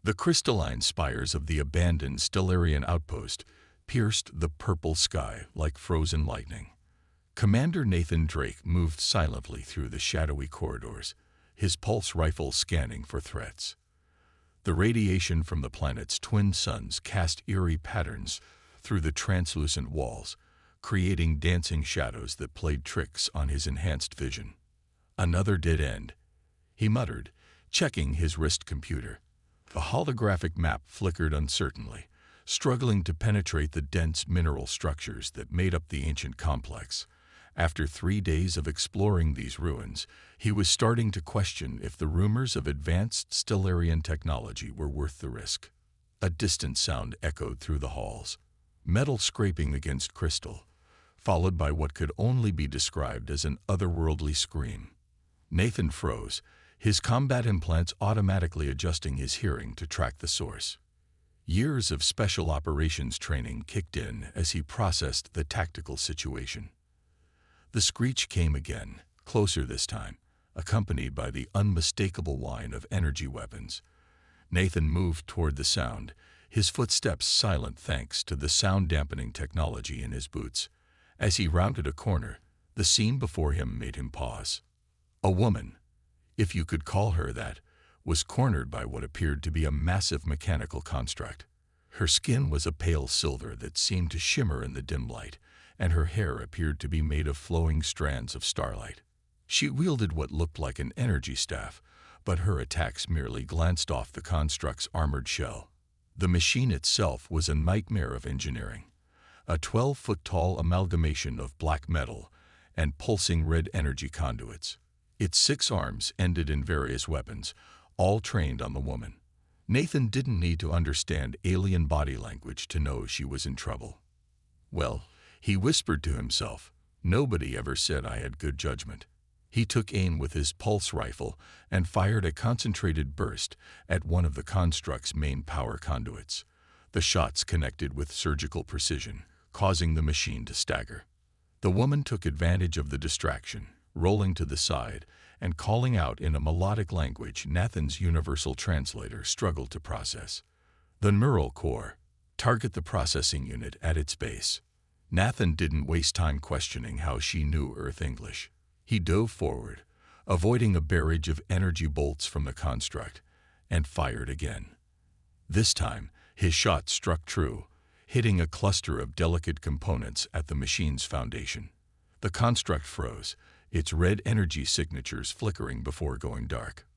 The crystalline spires of the abandoned Stellarian outpost pierced the purple sky like frozen lightning. Commander Nathan Drake moved silently through the shadowy corridors, his pulse rifle scanning for threats. The radiation from the planet's twin suns cast eerie patterns through the translucent walls, creating dancing shadows that played tricks on his enhanced vision. Another dead end, he muttered, checking his wrist computer. The holographic map flickered uncertainly, struggling to penetrate the dense mineral structures that made up the ancient complex. After 3 days of exploring these ruins, he was starting to question if the rumors of advanced Stellarian technology were worth the risk. A distant sound echoed through the halls, metal scraping against crystal, followed by what could only be described as an otherworldly scream. Nathan froze, his combat implants automatically adjusting his hearing to track the source. Years of special operations training kicked in as he processed the tactical situation. The screech came again, closer this time, accompanied by the unmistakable whine of energy weapons. Nathan moved toward the sound, his footsteps silent thanks to the sound-dampening technology in his boots. As he rounded a corner, the scene before him made him pause. A woman, if you could call her that, was cornered by what appeared to be a massive mechanical construct. Her skin was a pale silver that seemed to shimmer in the dim light, and her hair appeared to be made of flowing strands of starlight. She wielded what looked like an energy staff, but her attacks merely glanced off the construct's armored shell. The machine itself was a nightmare of engineering, a 12-foot-tall amalgamation of black metal and pulsing red energy conduits. Its 6 arms ended in various weapons, all trained on the woman. Nathan didn't need to understand alien body language to know she was in trouble. Well, he whispered to himself, nobody ever said I had good judgment. He took aim with his pulse rifle and fired a concentrated burst at one of the construct's main power conduits. The shots connected with surgical precision, causing the machine to stagger. The woman took advantage of the distraction, rolling to the side and calling out in a melodic language Nathan's universal translator struggled to process. The neural core. Target the processing unit at its base. Nathan didn't waste time questioning how she knew Earth English. He dove forward, avoiding a barrage of energy bolts from the construct, and fired again. This time, his shot struck true, hitting a cluster of delicate components at the machine's foundation. The construct froze, its red energy signatures flickering before going dark.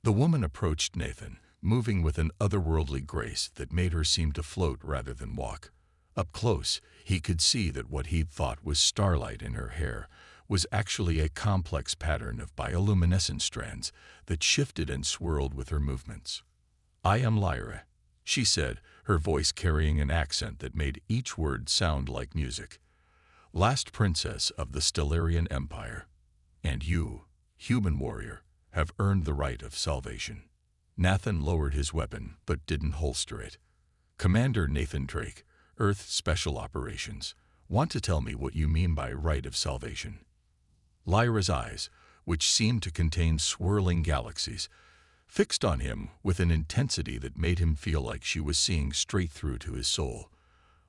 The woman approached Nathan, moving with an otherworldly grace that made her seem to float rather than walk. Up close, he could see that what he'd thought was starlight in her hair was actually a complex pattern of bioluminescent strands that shifted and swirled with her movements. "I am Lyra," she said, her voice carrying an accent that made each word sound like music. "Last princess of the Stellarian Empire. And you, human warrior, have earned the right of salvation." Nathan lowered his weapon but didn't holster it. "Commander Nathan Drake, Earth Special Operations, want to tell me what you mean by right of salvation?" Lyra's eyes, which seemed to contain swirling galaxies, fixed on him with an intensity that made him feel like she was seeing straight through to his soul.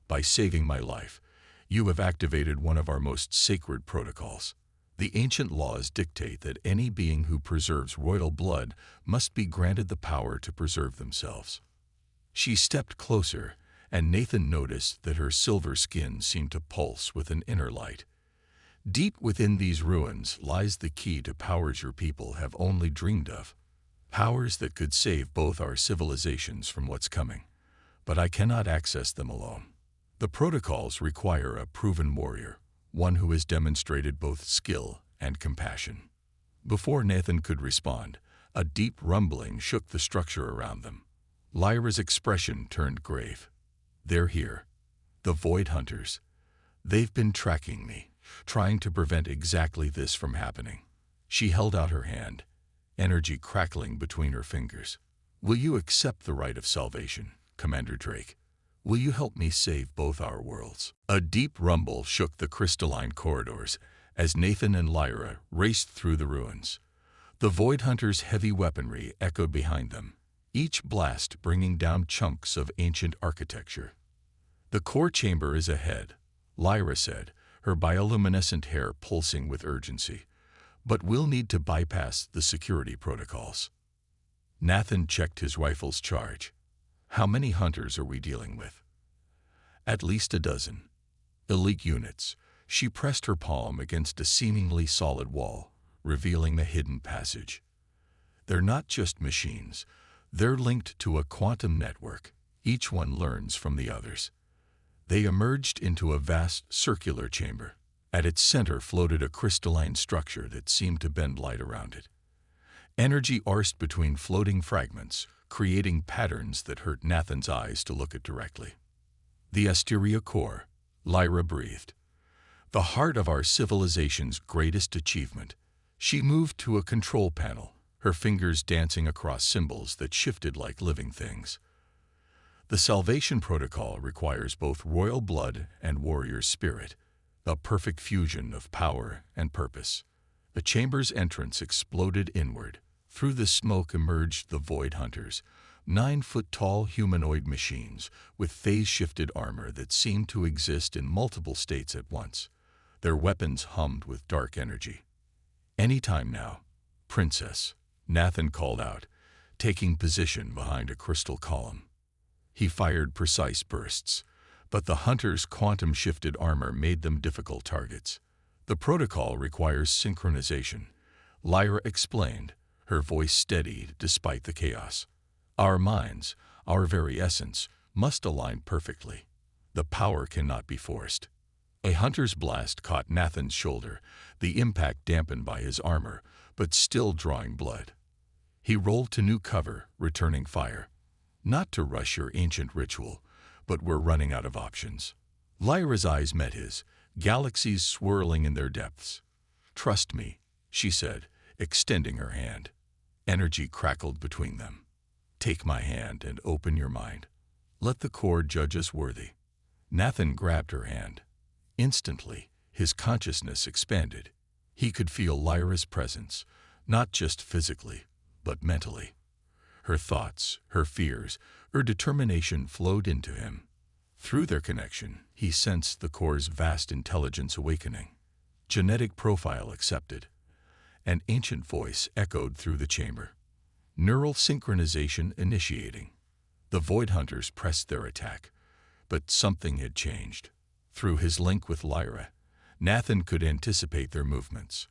"By saving my life, you have activated one of our most sacred protocols. The ancient laws dictate that any being who preserves royal blood must be granted the power to preserve themselves." She stepped closer, and Nathan noticed that her silver skin seemed to pulse with an inner light. "Deep within these ruins lies the key to powers your people have only dreamed of. Powers that could save both our civilizations from what's coming. But I cannot access them alone. The protocols require a proven warrior, one who has demonstrated both skill and compassion." Before Nathan could respond, a deep rumbling shook the structure around them. Lyra's expression turned grave. "They're here. The Void Hunters. They've been tracking me, trying to prevent exactly this from happening." She held out her hand, energy crackling between her fingers. "Will you accept the right of salvation, Commander Drake? Will you help me save both our worlds?" A deep rumble shook the crystalline corridors as Nathan and Lyra raced through the ruins. The Void Hunters' heavy weaponry echoed behind them, each blast bringing down chunks of ancient architecture. "The core chamber is ahead," Lyra said, her bioluminescent hair pulsing with urgency. "But we'll need to bypass the security protocols." Nathan checked his rifle's charge. "How many hunters are we dealing with?" "At least a dozen. Elite units." She pressed her palm against a seemingly solid wall, revealing the hidden passage. "They're not just machines. They're linked to a quantum network. Each one learns from the others." They emerged into a vast circular chamber. At its center floated a crystalline structure that seemed to bend light around it. Energy coursed between floating fragments, creating patterns that hurt Nathan's eyes to look at directly. "The Asteria core," Lyra breathed. "The heart of our civilization's greatest achievement." She moved to a control panel, her fingers dancing across symbols that shifted like living things. "The salvation protocol requires both royal blood and warrior spirit, a perfect fusion of power and purpose." The chamber's entrance exploded inward. Through the smoke emerged the Void Hunters, 9-foot-tall humanoid machines with phase-shifted armor that seemed to exist in multiple states at once. Their weapons hummed with dark energy. "Any time now, Princess," Nathan called out, taking position behind a crystal column. He fired precise bursts, but the hunters' quantum-shifted armor made them difficult targets. "The protocol requires synchronization," Lyra explained, her voice steady despite the chaos. "Our minds, our very essence, must align perfectly. The power cannot be forced." A hunter's blast caught Nathan's shoulder, the impact dampened by his armor, but still drawing blood. He rolled to new cover, returning fire. "Not to rush your ancient ritual, but we're running out of options." Lyra's eyes met his, galaxies swirling in their depths. "Trust me," she said, extending her hand. Energy crackled between them. "Take my hand and open your mind. Let the core judge us worthy." Nathan grabbed her hand. Instantly, his consciousness expanded. He could feel Lyra's presence, not just physically, but mentally. Her thoughts, her fears, her determination flowed into him. Through their connection, he sensed the core's vast intelligence awakening. Genetic profile accepted. An ancient voice echoed through the chamber. Neural synchronization initiating. The Void Hunters pressed their attack, but something had changed. Through his link with Lyra, Nathan could anticipate their movements.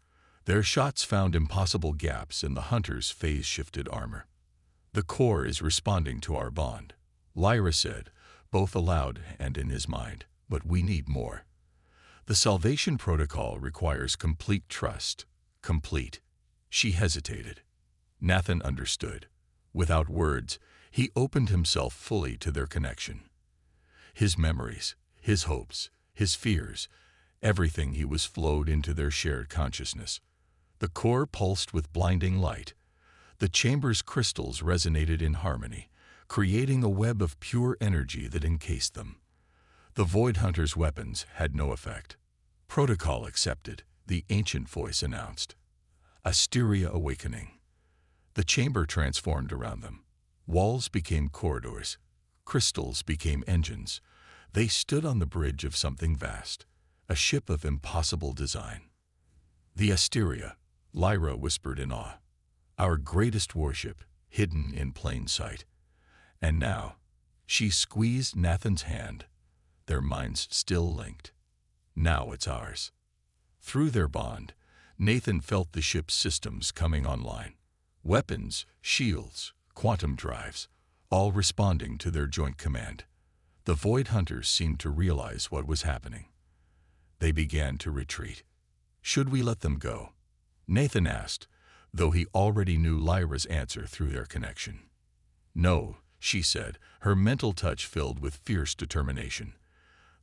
Their shots found impossible gaps in the hunters' phase-shifted armor. "The core is responding to our bond," Lyra said, both aloud and in his mind, "but we need more. The salvation protocol requires complete trust." Complete. She hesitated. Nathan understood. Without words, he opened himself fully to their connection. His memories, his hopes, his fears, everything he was flowed into their shared consciousness. The core pulsed with blinding light. The chamber's crystals resonated in harmony, creating a web of pure energy that encased them. The Void Hunter's weapons had no effect. "Protocol accepted," the ancient voice announced. Asteria awakening. The chamber transformed around them. Walls became corridors. Crystals became engines. They stood on the bridge of something vast, a ship of impossible design. "The Asteria," Lyra whispered in awe. "Our greatest warship, hidden in plain sight." And now, she squeezed Nathan's hand, their minds still linked. "Now it's ours." Through their bond, Nathan felt the ship's systems coming online. Weapons, shields, quantum drives, all responding to their joint command. The Void Hunters seemed to realize what was happening. They began to retreat. "Should we let them go?" Nathan asked, though he already knew Lyra's answer through their connection. "No," she said, her mental touch filled with fierce determination.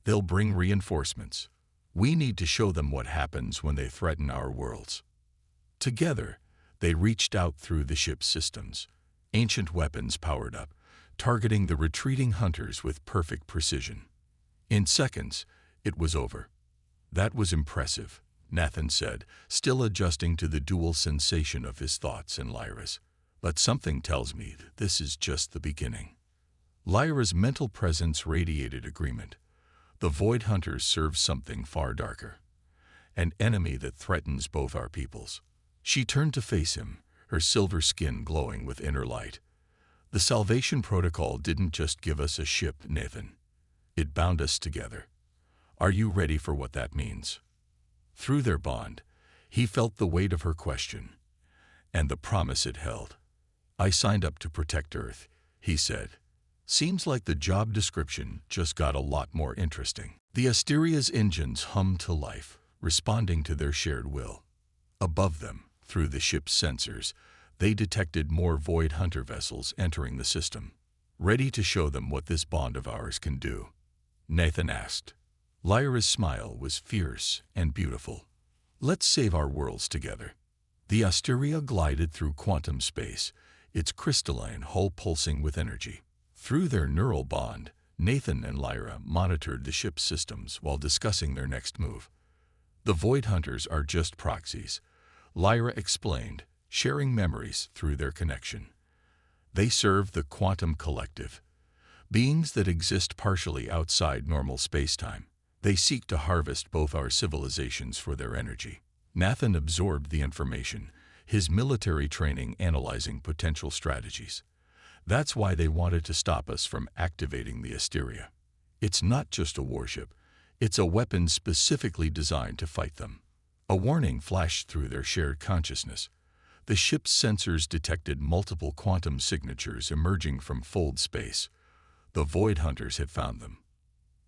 "They'll bring reinforcements. We need to show them what happens when they threaten our worlds." Together, they reached out through the ship's systems. Ancient weapons powered up, targeting the retreating hunters with perfect precision. In seconds, it was over. "That was impressive," Nathan said, still adjusting to the dual sensation of his thoughts and Lyra's. But something tells me that this is just the beginning. Lyra's mental presence radiated agreement. The Void Hunters serve something far darker. An enemy that threatens both our peoples. She turned to face him, her silver skin glowing with inner light. The Salvation Protocol didn't just give us a ship, Nathan. It bound us together. Are you ready for what that means? Through their bond, he felt the weight of her question, and the promise it held. I signed up to protect Earth, he said. Seems like the job description just got a lot more interesting. The Asteria's engines hummed to life, responding to their shared will. Above them, through the ship's sensors, they detected more Void Hunter vessels entering the system, ready to show them what this bond of ours can do. Nathan asked. Lyra's smile was fierce and beautiful. Let's save our worlds together. The Asteria glided through quantum space, its crystalline hull pulsing with energy. Through their neural bond, Nathan and Lyra monitored the ship's systems while discussing their next move. The Void Hunters are just proxies, Lyra explained, sharing memories through their connection. They serve the quantum collective, beings that exist partially outside normal spacetime. They seek to harvest both our civilizations for their energy. Nathan absorbed the information, his military training analyzing potential strategies. That's why they wanted to stop us from activating the Asteria. It's not just a warship, it's a weapon specifically designed to fight them. A warning flashed through their shared consciousness. The ship's sensors detected multiple quantum signatures emerging from fold space. The Void Hunters had found them.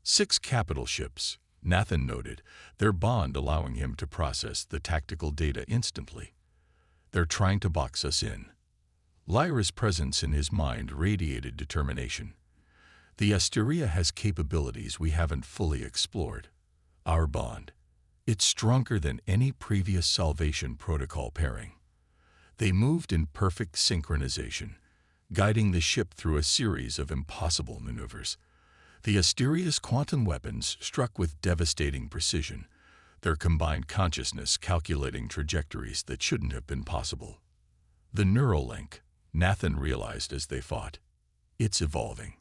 6 capital ships, Nathan noted, their bond allowing him to process the tactical data instantly. They're trying to box us in. Lyra's presence in his mind radiated determination. The Asteria has capabilities we haven't fully explored. Our bond. It's stronger than any previous Salvation Protocol pairing. They moved in perfect synchronization, guiding the ship through a series of impossible maneuvers. The Asteria's quantum weapons struck with devastating precision, their combined consciousness calculating trajectories that shouldn't have been possible. The neural link, Nathan realized as they fought. It's evolving.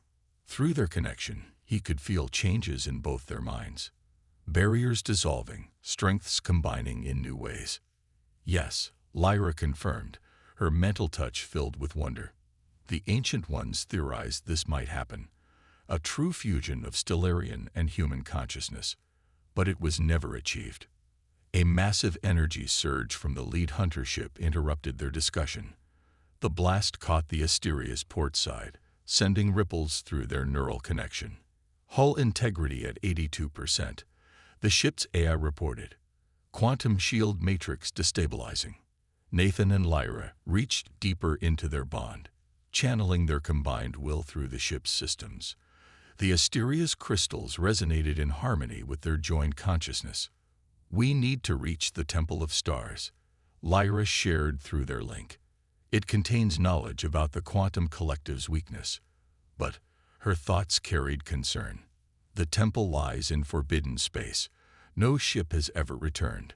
Through their connection, he could feel changes in both their minds. Barriers dissolving, strengths combining in new ways. Yes, Lyra confirmed, her mental touch filled with wonder. The Ancient Ones theorized this might happen. A true fusion of Stellarian and human consciousness. But it was never achieved. A massive energy surge from the lead hunter ship interrupted their discussion. The blast caught the Asteria's port side, sending ripples through their neural connection. Hull integrity at 82%. The ship's AI reported. Quantum shield matrix destabilizing. Nathan and Lyra reached deeper into their bond, channeling their combined will through the ship's systems. The Asteria's crystals resonated in harmony with their joined consciousness. We need to reach the Temple of Stars, Lyra shared through their link. It contains knowledge about the quantum collective's weakness. But her thoughts carried concern. The temple lies in forbidden space. No ship has ever returned.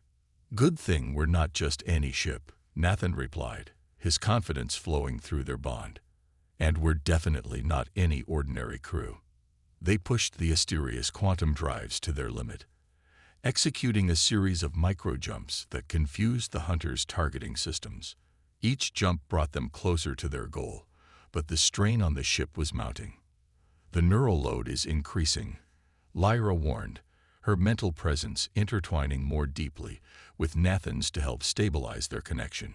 Good thing we're not just any ship, Nathan replied, his confidence flowing through their bond. And we're definitely not any ordinary crew. They pushed the Asteria's quantum drives to their limit, executing a series of micro-jumps that confused the hunters' targeting systems. Each jump brought them closer to their goal, but the strain on the ship was mounting. The neural load is increasing, Lyra warned, her mental presence intertwining more deeply with Nathan's to help stabilize their connection.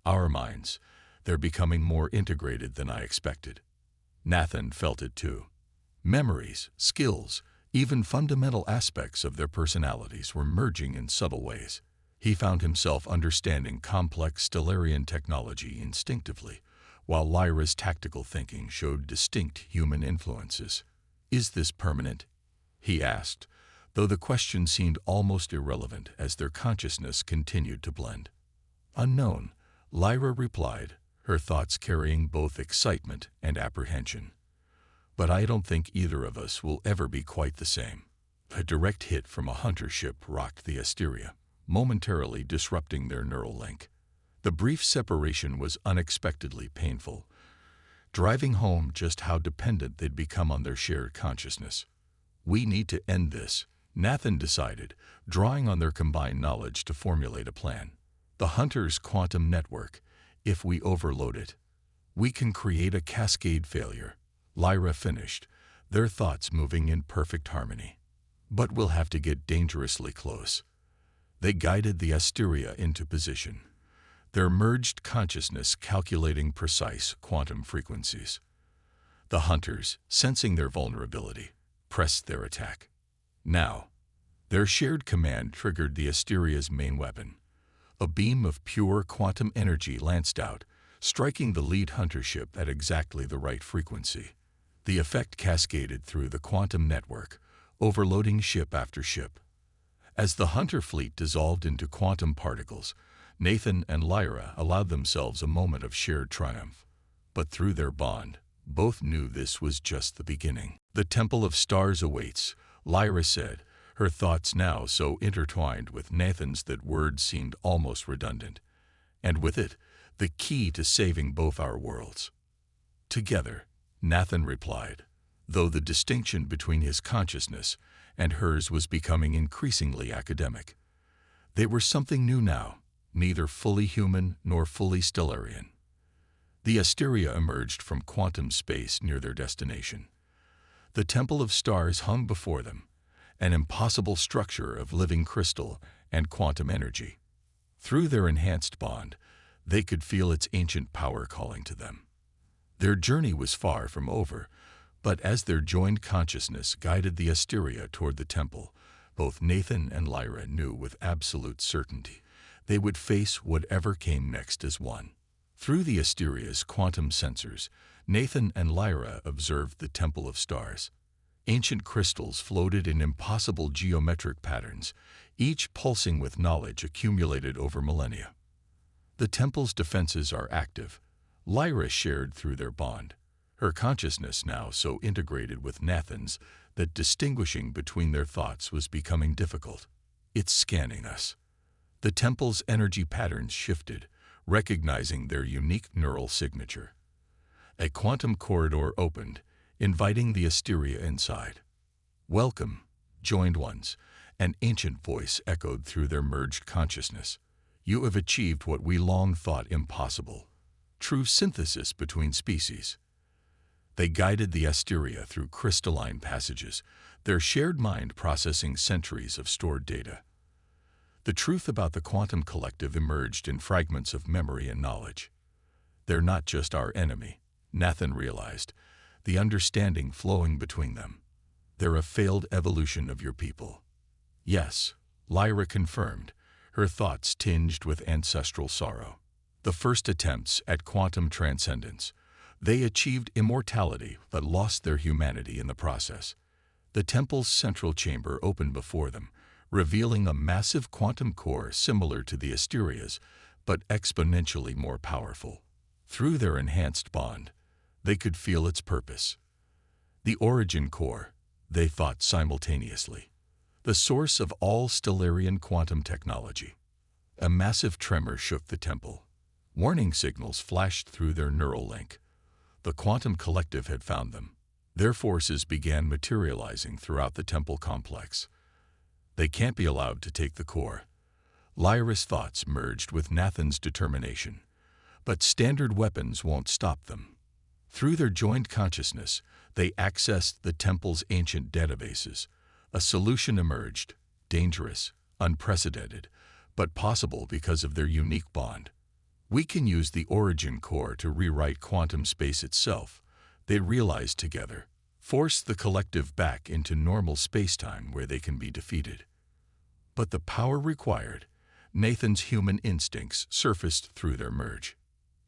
Our minds, they're becoming more integrated than I expected. Nathan felt it too. Memories, skills, even fundamental aspects of their personalities were merging in subtle ways. He found himself understanding complex Stellarian technology instinctively, while Lyra's tactical thinking showed distinct human influences. Is this permanent? He asked, though the question seemed almost irrelevant as their consciousness continued to blend. Unknown, Lyra replied, her thoughts carrying both excitement and apprehension. But I don't think either of us will ever be quite the same. A direct hit from a hunter ship rocked the Asteria, momentarily disrupting their neural link. The brief separation was unexpectedly painful, driving home just how dependent they'd become on their shared consciousness. "We need to end this," Nathan decided, drawing on their combined knowledge to formulate a plan. "The Hunter's quantum network, if we overload it, we can create a cascade failure," Lyra finished, their thoughts moving in perfect harmony. "But we'll have to get dangerously close." They guided the Asteria into position, their merged consciousness calculating precise quantum frequencies. The Hunters, sensing their vulnerability, pressed their attack. Now, their shared command triggered the Asteria's main weapon. A beam of pure quantum energy lanced out, striking the lead Hunter ship at exactly the right frequency. The effect cascaded through the quantum network, overloading ship after ship. As the Hunter fleet dissolved into quantum particles, Nathan and Lyra allowed themselves a moment of shared triumph. But through their bond, both knew this was just the beginning. "The Temple of Stars awaits," Lyra said, her thoughts now so intertwined with Nathan's that words seemed almost redundant. "And with it, the key to saving both our worlds." "Together," Nathan replied, though the distinction between his consciousness and hers was becoming increasingly academic. They were something new now, neither fully human nor fully Stellarian. The Asteria emerged from quantum space near their destination. The Temple of Stars hung before them, an impossible structure of living crystal and quantum energy. Through their enhanced bond, they could feel its ancient power calling to them. Their journey was far from over, but as their joined consciousness guided the Asteria toward the temple, both Nathan and Lyra knew with absolute certainty they would face whatever came next as one. Through the Asteria's quantum sensors, Nathan and Lyra observed the Temple of Stars. Ancient crystals floated in impossible geometric patterns, each pulsing with knowledge accumulated over millennia. The temple's defenses are active, Lyra shared through their bond, her consciousness now so integrated with Nathan's that distinguishing between their thoughts was becoming difficult. "It's scanning us." The temple's energy patterns shifted, recognizing their unique neural signature. A quantum corridor opened, inviting the Asteria inside. "Welcome, joined ones," an ancient voice echoed through their merged consciousness. "You have achieved what we long thought impossible. True synthesis between species." They guided the Asteria through crystalline passages, their shared mind processing centuries of stored data. The truth about the quantum collective emerged in fragments of memory and knowledge. "They're not just our enemy," Nathan realized, the understanding flowing between them. "They're a failed evolution of your people." "Yes," Lyra confirmed, her thoughts tinged with ancestral sorrow. "The first attempts at quantum transcendence. They achieved immortality but lost their humanity in the process." The temple's central chamber opened before them, revealing a massive quantum core similar to the Asteria's, but exponentially more powerful. Through their enhanced bond, they could feel its purpose. The origin core, they thought simultaneously. The source of all Stellarian quantum technology. A massive tremor shook the temple. Warning signals flashed through their neural link. The quantum collective had found them. Their forces began materializing throughout the temple complex. "They can't be allowed to take the core." Lyra's thoughts merged with Nathan's determination. "But standard weapons won't stop them." Through their joined consciousness, they accessed the temple's ancient databases. A solution emerged, dangerous, unprecedented, but possible because of their unique bond. "We can use the origin core to rewrite quantum space itself," they realized together. "Force the collective back into normal spacetime where they can be defeated." But the power required, Nathan's human instincts surfaced through their merge.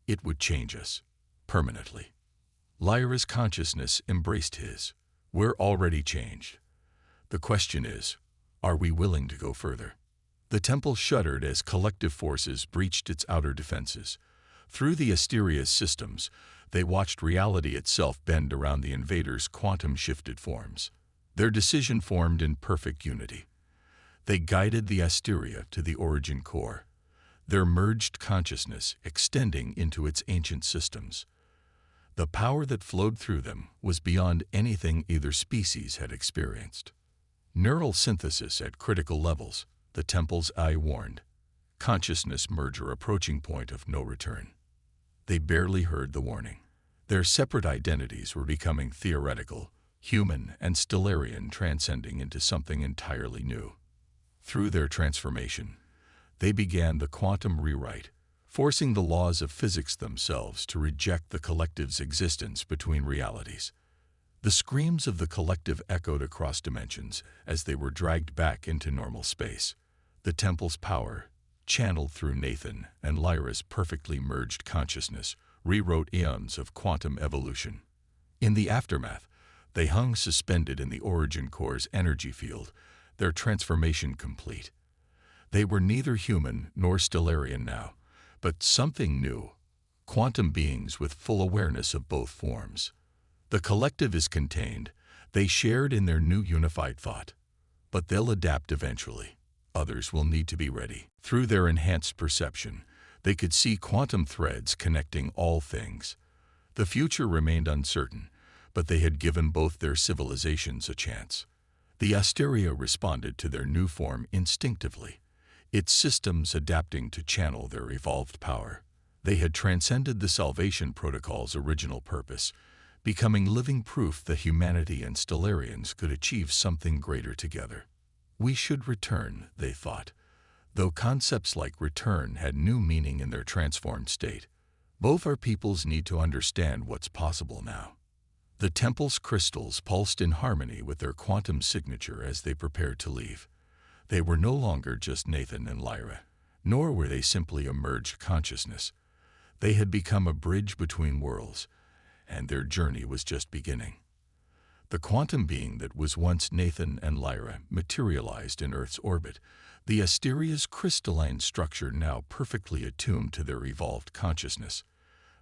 "It would change us. Permanently." Lyra's consciousness embraced his. "We're already changed. The question is, are we willing to go further?" The temple shuddered as collective forces breached its outer defenses. Through the Asteria's systems, they watched reality itself bend around the invaders' quantum-shifted forms. Their decision formed in perfect unity. They guided the Asteria to the origin core. their merged consciousness extending into its ancient systems. The power that flowed through them was beyond anything either species had experienced. Neural synthesis at critical levels, the temple's eye warned. Consciousness merger approaching point of no return. They barely heard the warning. Their separate identities were becoming theoretical, human and Stellarian, transcending into something entirely new. Through their transformation, they began the quantum rewrite, forcing the laws of physics themselves to reject the collective's existence between realities. The screams of the collective echoed across dimensions as they were dragged back into normal space. The temple's power, channeled through Nathan and Lyra's perfectly merged consciousness, rewrote eons of quantum evolution. In the aftermath, they hung suspended in the origin core's energy field, their transformation complete. They were neither human nor Stellarian now, but something new, quantum beings with full awareness of both forms. The collective is contained, they shared in their new unified thought. But they'll adapt eventually. Others will need to be ready. Through their enhanced perception, they could see quantum threads connecting all things. The future remained uncertain, but they had given both their civilizations a chance. The Asteria responded to their new form instinctively, its systems adapting to channel their evolved power. They had transcended the Salvation Protocol's original purpose, becoming living proof that humanity and Stellarians could achieve something greater together. We should return, they thought, though concepts like return had new meaning in their transformed state. Both our peoples need to understand what's possible now. The temple's crystals pulsed in harmony with their quantum signature as they prepared to leave. They were no longer just Nathan and Lyra, nor were they simply a merged consciousness. They had become a bridge between worlds, and their journey was just beginning. The quantum being that was once Nathan and Lyra materialized in Earth's orbit, the Asteria's crystalline structure now perfectly attuned to their evolved consciousness.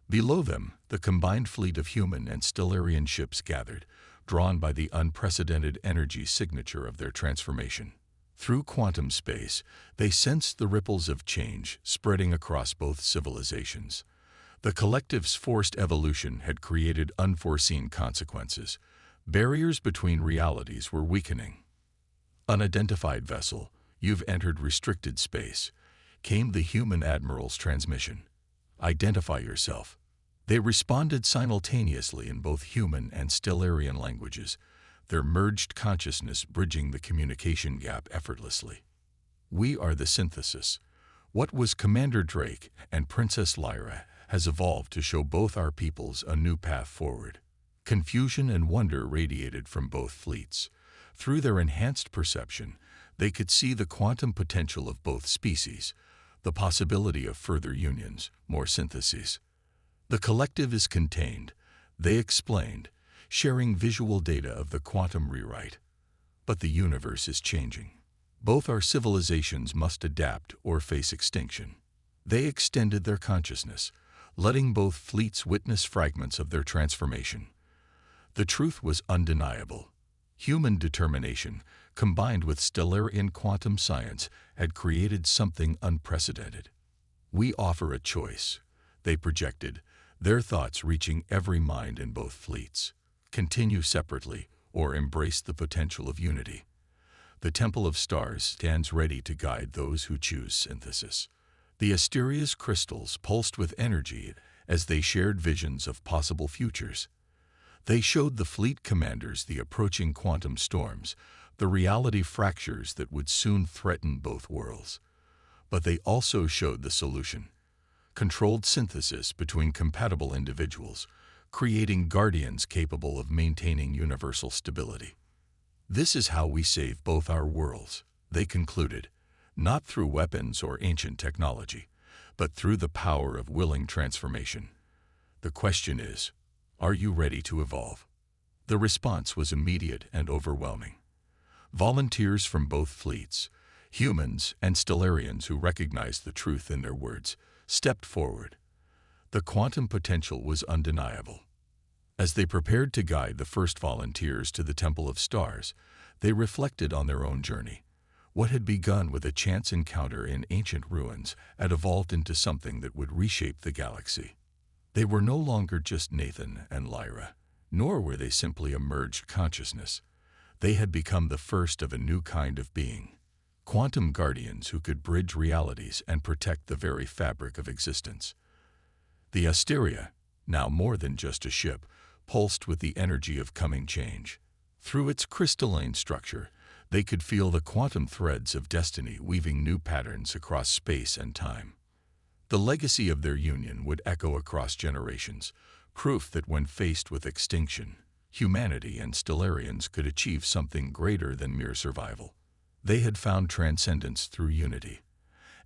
Below them, the combined fleet of human and Stellarian ships gathered, drawn by the unprecedented energy signature of their transformation. Through quantum space, they sensed the ripples of change spreading across both civilizations. The collective's forced evolution had created unforeseen consequences. Barriers between realities were weakening. Unidentified vessel, you've entered restricted space, came the human admiral's transmission. Identify yourself. They responded simultaneously in both human and Stellarian languages, their merged consciousness bridging the communication gap effortlessly. We are the synthesis. What was Commander Drake and Princess Lyra has evolved to show both our peoples a new path forward. Confusion and wonder radiated from both fleets. Through their enhanced perception, they could see the quantum potential of both species, the possibility of further unions, more syntheses. The collective is contained, they explained, sharing visual data of the quantum rewrite. But the universe is changing. Both our civilizations must adapt or face extinction. They extended their consciousness, letting both fleets witness fragments of their transformation. The truth was undeniable. Human determination, combined with Stellarian quantum science, had created something unprecedented. We offer a choice, they projected, their thoughts reaching every mind in both fleets. Continue separately or embrace the potential of unity. The Temple of Stars stands ready to guide those who choose synthesis. The Asteria's crystals pulsed with energy as they shared visions of possible futures. They showed the fleet commanders the approaching quantum storms, the reality fractures that would soon threaten both worlds. But they also showed the solution: controlled synthesis between compatible individuals, creating guardians capable of maintaining universal stability. This is how we save both our worlds, they concluded, not through weapons or ancient technology, but through the power of willing transformation. The question is, are you ready to evolve? The response was immediate and overwhelming. Volunteers from both fleets, humans and Stellarians who recognized the truth in their words, stepped forward. The quantum potential was undeniable. As they prepared to guide the first volunteers to the Temple of Stars, they reflected on their own journey. What had begun with a chance encounter in ancient ruins had evolved into something that would reshape the galaxy. They were no longer just Nathan and Lyra, nor were they simply a merged consciousness. They had become the first of a new kind of being, quantum guardians who could bridge realities and protect the very fabric of existence. The Asteria, now more than just a ship, pulsed with the energy of coming change. Through its crystalline structure, they could feel the quantum threads of destiny weaving new patterns across space and time. The legacy of their union would echo across generations, proof that when faced with extinction, humanity and Stellarians could achieve something greater than mere survival. They had found transcendence through unity,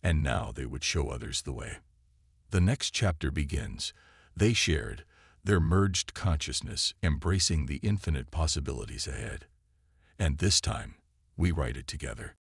and now they would show others the way. The next chapter begins. They shared their merged consciousness, embracing the infinite possibilities ahead. And this time, we write it together.